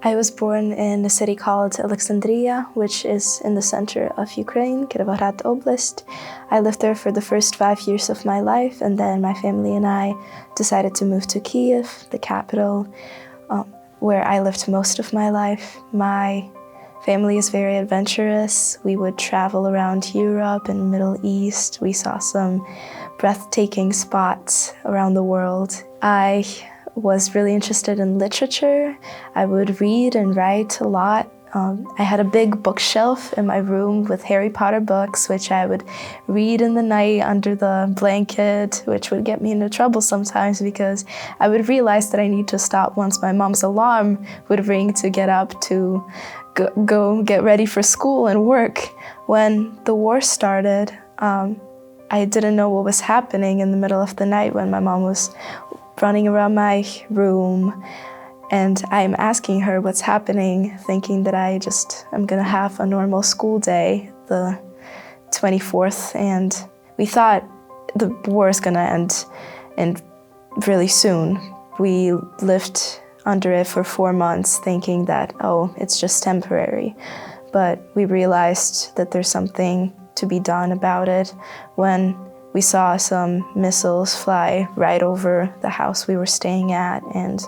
I was born in a city called Alexandria, which is in the center of Ukraine, Kirovohrad Oblast. I lived there for the first 5 years of my life, and then my family and I decided to move to Kyiv, the capital, where I lived most of my life. My family is very adventurous. We would travel around Europe and Middle East. We saw some breathtaking spots around the world. I was really interested in literature. I would read and write a lot. I had a big bookshelf in my room with Harry Potter books, which I would read in the night under the blanket, which would get me into trouble sometimes because I would realize that I need to stop once my mom's alarm would ring to get up to go get ready for school and work. When the war started, I didn't know what was happening in the middle of the night when my mom was running around my room, and I'm asking her what's happening, thinking that I'm gonna have a normal school day, the 24th, and we thought the war is gonna end really soon. We lived under it for 4 months thinking that, oh, it's just temporary. But we realized that there's something to be done about it when we saw some missiles fly right over the house we were staying at, and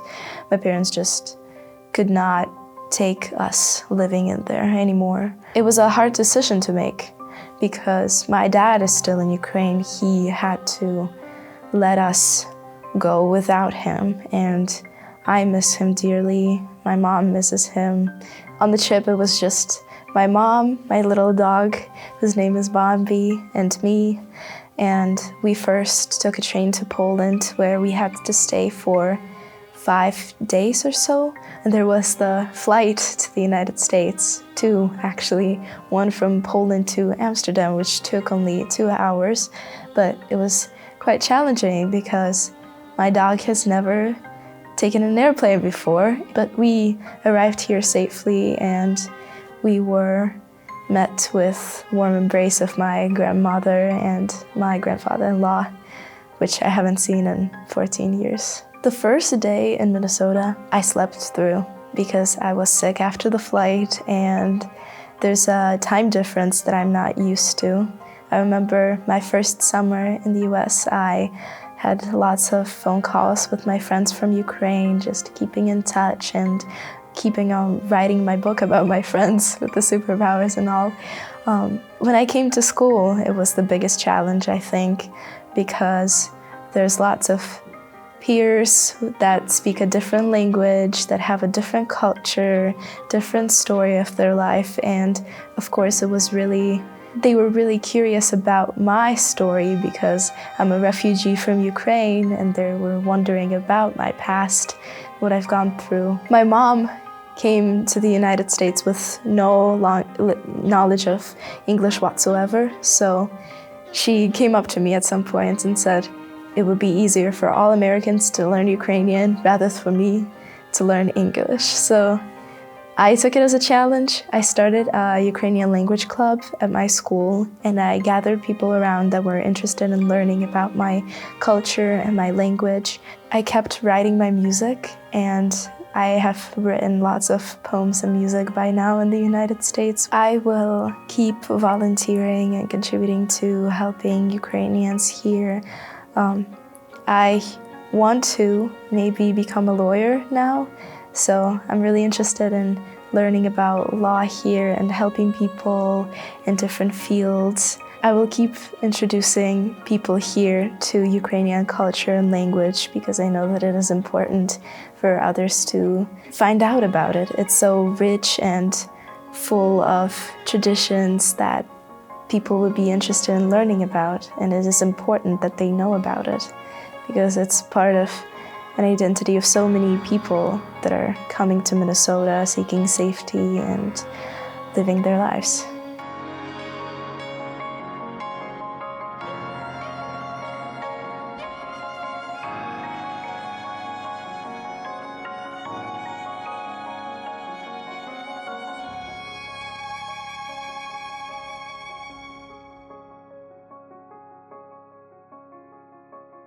my parents just could not take us living in there anymore. It was a hard decision to make because my dad is still in Ukraine. He had to let us go without him, and I miss him dearly. My mom misses him. On the trip, it was just my mom, my little dog, whose name is Bambi, and me. And we first took a train to Poland where we had to stay for 5 days or so. And there was the flight to the United States, 2 actually, one from Poland to Amsterdam, which took only 2 hours. But it was quite challenging because my dog has never taken an airplane before. But we arrived here safely, and we were met with warm embrace of my grandmother and my grandfather-in-law, which I haven't seen in 14 years. The first day in Minnesota, I slept through because I was sick after the flight, and there's a time difference that I'm not used to. I remember my first summer in the US, I had lots of phone calls with my friends from Ukraine, just keeping in touch and keeping on writing my book about my friends with the superpowers and all. When I came to school, it was the biggest challenge, I think, because there's lots of peers that speak a different language, that have a different culture, different story of their life. And of course, they were really curious about my story because I'm a refugee from Ukraine, and they were wondering about my past, what I've gone through. My mom came to the United States with no knowledge of English whatsoever, so she came up to me at some point and said it would be easier for all Americans to learn Ukrainian rather than for me to learn English. So I took it as a challenge. I started a Ukrainian language club at my school, and I gathered people around that were interested in learning about my culture and my language. I kept writing my music, and I have written lots of poems and music by now in the United States. I will keep volunteering and contributing to helping Ukrainians here. I want to maybe become a lawyer now, so I'm really interested in learning about law here and helping people in different fields. I will keep introducing people here to Ukrainian culture and language because I know that it is important for others to find out about it. It's so rich and full of traditions that people would be interested in learning about, and it is important that they know about it because it's part of an identity of so many people that are coming to Minnesota seeking safety and living their lives.